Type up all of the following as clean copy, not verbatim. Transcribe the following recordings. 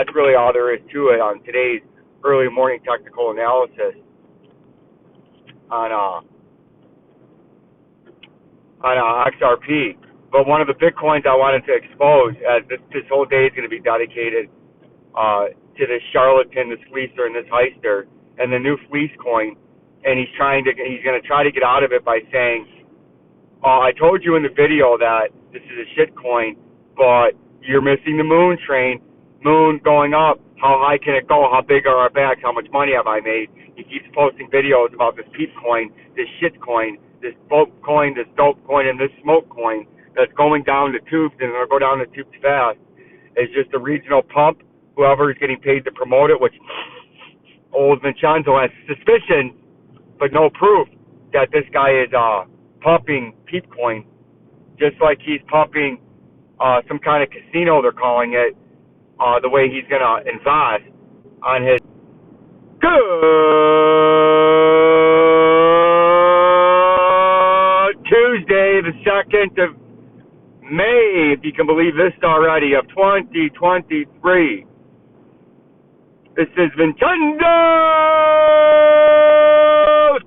That's really all there is to it on today's early morning technical analysis on XRP. But one of the Bitcoins I wanted to expose, as this whole day is going to be dedicated to this charlatan, this fleecer, and this heister, and the new fleece coin. And he's going to try to get out of it by saying, I told you in the video that this is a shit coin, but you're missing the moon train. Moon going up. How high can it go? How big are our backs? How much money have I made? He keeps posting videos about this peep coin, this shit coin, this dope coin, this dope coin, and this smoke coin that's going down the tubes, and it'll go down the tubes fast. It's just a regional pump. Whoever is getting paid to promote it, which old Vincenzo has suspicion, but no proof that this guy is pumping peep coin, just like he's pumping some kind of casino, they're calling it, the way he's going to invest on his good Tuesday, the 2nd of May, if you can believe this already, of 2023. This is Vincenzo'S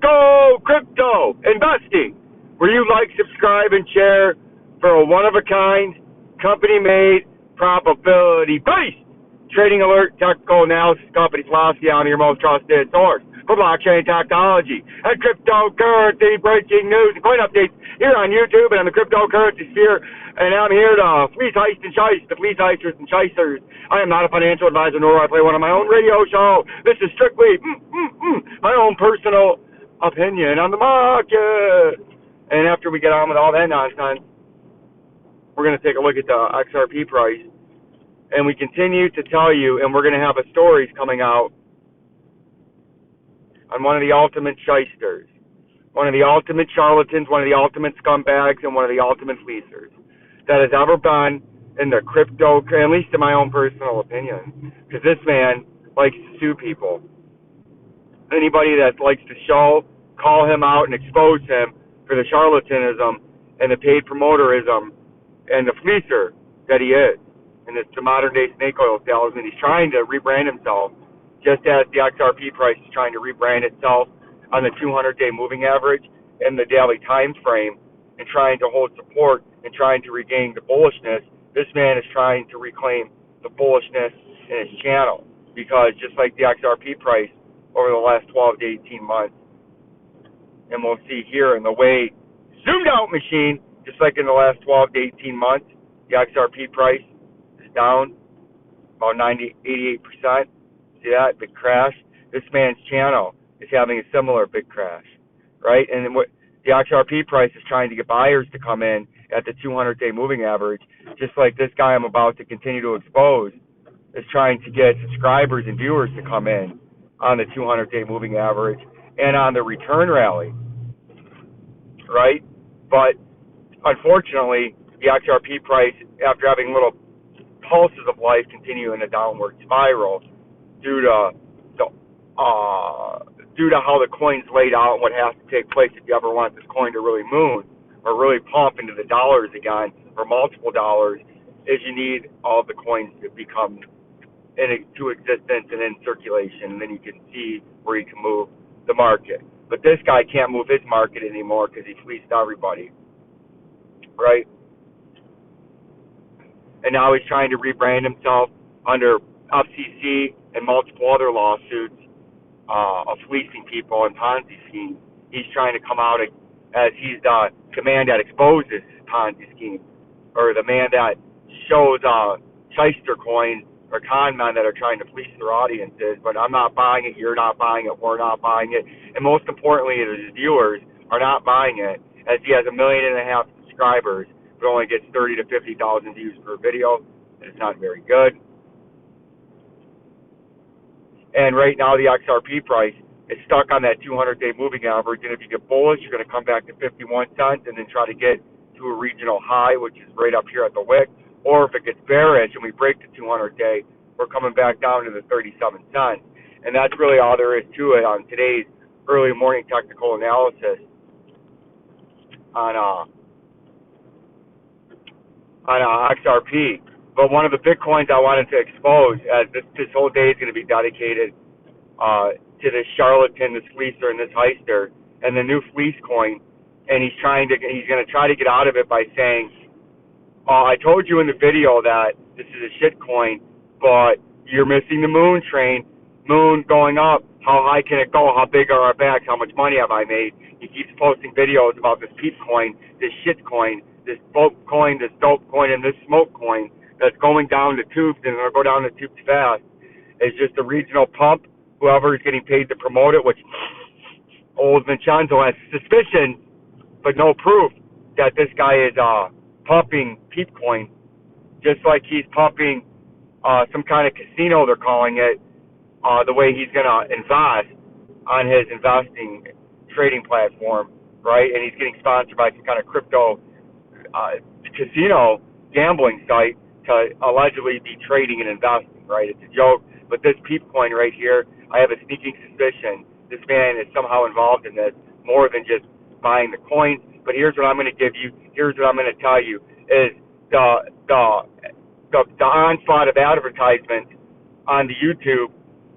Go Crypto Investing, where you like, subscribe, and share for a one-of-a-kind, company-made, probability-based trading alert, technical analysis, company philosophy on your most trusted source for blockchain technology and cryptocurrency breaking news and coin updates here on YouTube and on the cryptocurrency sphere. And I'm here to fleece, heist, and shice, the fleece heisters and shicers. I am not a financial advisor, nor do I play one on my own radio show. This is strictly my own personal opinion on the market. And after we get on with all that nonsense, we're going to take a look at the XRP price. And we continue to tell you, and we're going to have a stories coming out on one of the ultimate shysters, one of the ultimate charlatans, one of the ultimate scumbags, and one of the ultimate fleecers that has ever been in the crypto, at least in my own personal opinion, because this man likes to sue people. Anybody that likes to call him out and expose him for the charlatanism and the paid promoterism and the fleecer that he is. And it's the modern-day snake oil salesman. He's trying to rebrand himself, just as the XRP price is trying to rebrand itself on the 200-day moving average and the daily time frame, and trying to hold support and trying to regain the bullishness. This man is trying to reclaim the bullishness in his channel, because just like the XRP price over the last 12 to 18 months, and we'll see here in the way zoomed out machine, just like in the last 12 to 18 months, the XRP price is down about 88%. See that? Big crash. This man's channel is having a similar big crash, right? And then what the XRP price is trying to get buyers to come in at the 200-day moving average, just like this guy I'm about to continue to expose is trying to get subscribers and viewers to come in on the 200-day moving average and on the return rally, right? But unfortunately, the XRP price, after having little pulses of life, continue in a downward spiral due to how the coin's laid out and what has to take place if you ever want this coin to really moon or really pump into the dollars again or multiple dollars, is you need all of the coins to become into existence and in circulation, and then you can see where you can move the market. But this guy can't move his market anymore because he fleeced everybody, right? And now he's trying to rebrand himself under FCC and multiple other lawsuits of fleecing people and Ponzi schemes. He's trying to come out as he's the man that exposes Ponzi schemes, or the man that shows shyster coins or con men that are trying to fleece their audiences. But I'm not buying it, you're not buying it, we're not buying it, and most importantly, his viewers are not buying it, as he has 1.5 million subscribers, but only gets 30 to 50,000 views per video. It's not very good. And right now, the XRP price is stuck on that 200-day moving average. And if you get bullish, you're going to come back to 51 cents and then try to get to a regional high, which is right up here at the wick. Or if it gets bearish and we break the 200-day, we're coming back down to the 37 cents. And that's really all there is to it on today's early morning technical analysis on XRP. But one of the Bitcoins I wanted to expose, as this whole day is going to be dedicated to this charlatan, this fleecer, and this heister, and the new fleece coin, and he's going to try to get out of it by saying, I told you in the video that this is a shit coin, but you're missing the moon train. Moon going up. How high can it go? How big are our backs? How much money have I made? He keeps posting videos about this peep coin, this shit coin, this dope coin, this dope coin, and this smoke coin that's going down the tubes, and it'll go down the tubes fast. It's just a regional pump. Whoever is getting paid to promote it, which old Vincenzo has suspicion, but no proof that this guy is pumping peep coin, just like he's pumping some kind of casino, they're calling it, the way he's going to invest on his investing trading platform, right? And he's getting sponsored by some kind of crypto casino gambling site to allegedly be trading and investing, right? It's a joke. But this peep coin right here, I have a sneaking suspicion this man is somehow involved in this more than just buying the coins. But here's what I'm going to give you. Here's what I'm going to tell you is the onslaught of advertisements on the YouTube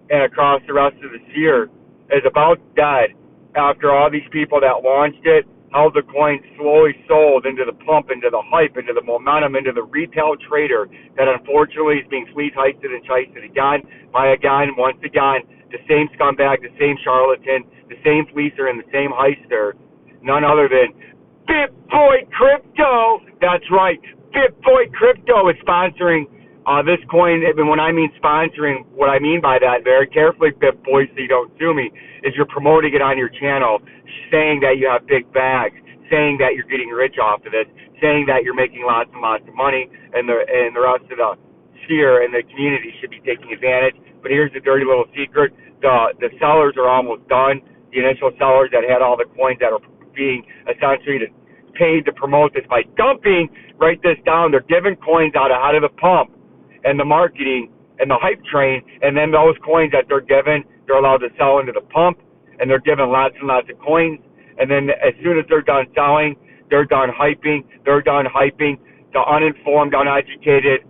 and across the rest of the sphere is about dead after all these people that launched it, how the coin slowly sold into the pump, into the hype, into the momentum, into the retail trader that unfortunately is being fleece heisted and chased again by once again, the same scumbag, the same charlatan, the same fleecer, and the same heister, none other than BitBoy Crypto. That's right, BitBoy Crypto is sponsoring this coin. And when I mean sponsoring, what I mean by that, very carefully, BitBoy, so you don't sue me, is you're promoting it on your channel, saying that you have big bags, saying that you're getting rich off of this, saying that you're making lots and lots of money, and the rest of the sphere and the community should be taking advantage. But here's the dirty little secret: the sellers are almost done. The initial sellers that had all the coins that are being essentially paid to promote this by dumping. Write this down. They're giving coins out ahead of the pump and the marketing and the hype train, and then those coins that they're given, they're allowed to sell into the pump, and they're given lots and lots of coins. And then as soon as they're done selling, they're done hyping. The uninformed, uneducated,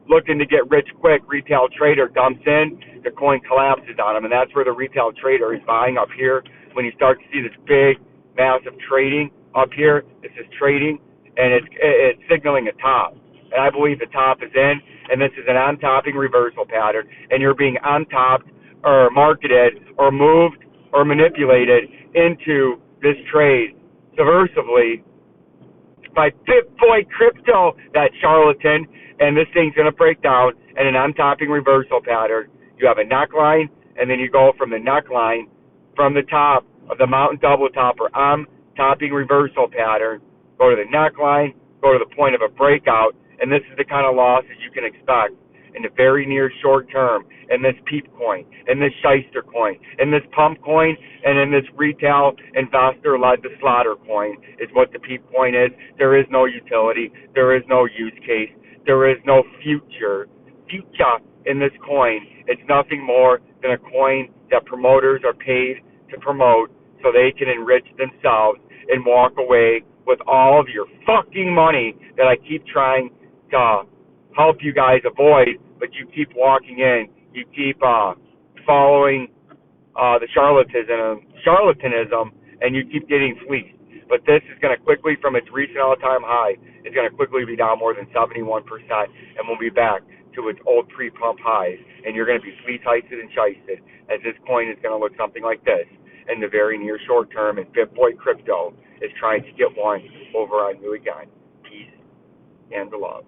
looking to get rich quick retail trader dumps in, the coin collapses on them, and that's where the retail trader is buying up here. When you start to see this big, massive trading up here, this is trading, and it's signaling a top. And I believe the top is in, and this is an on-topping reversal pattern, and you're being on-topped or marketed or moved or manipulated into this trade subversively by BitBoy Crypto, that charlatan, and this thing's going to break down in an on-topping reversal pattern. You have a neckline, and then you go from the neckline, from the top of the mountain double top or on-topping reversal pattern, go to the neckline, go to the point of a breakout, and this is the kind of losses you can expect in the very near short term in this peep coin, in this shyster coin, in this pump coin, and in this retail investor-led the slaughter coin is what the peep coin is. There is no utility. There is no use case. There is no future in this coin. It's nothing more than a coin that promoters are paid to promote so they can enrich themselves and walk away with all of your fucking money that I keep trying to help you guys avoid, but you keep walking in. You keep following the charlatanism, and you keep getting fleeced. But this is going to quickly, from its recent all-time high, is going to quickly be down more than 71%, and we'll be back to its old pre-pump highs, and you're going to be fleece-heisted and shisted, as this coin is going to look something like this in the very near short term, and BitBoy Crypto is trying to get one over on you again. Peace and love.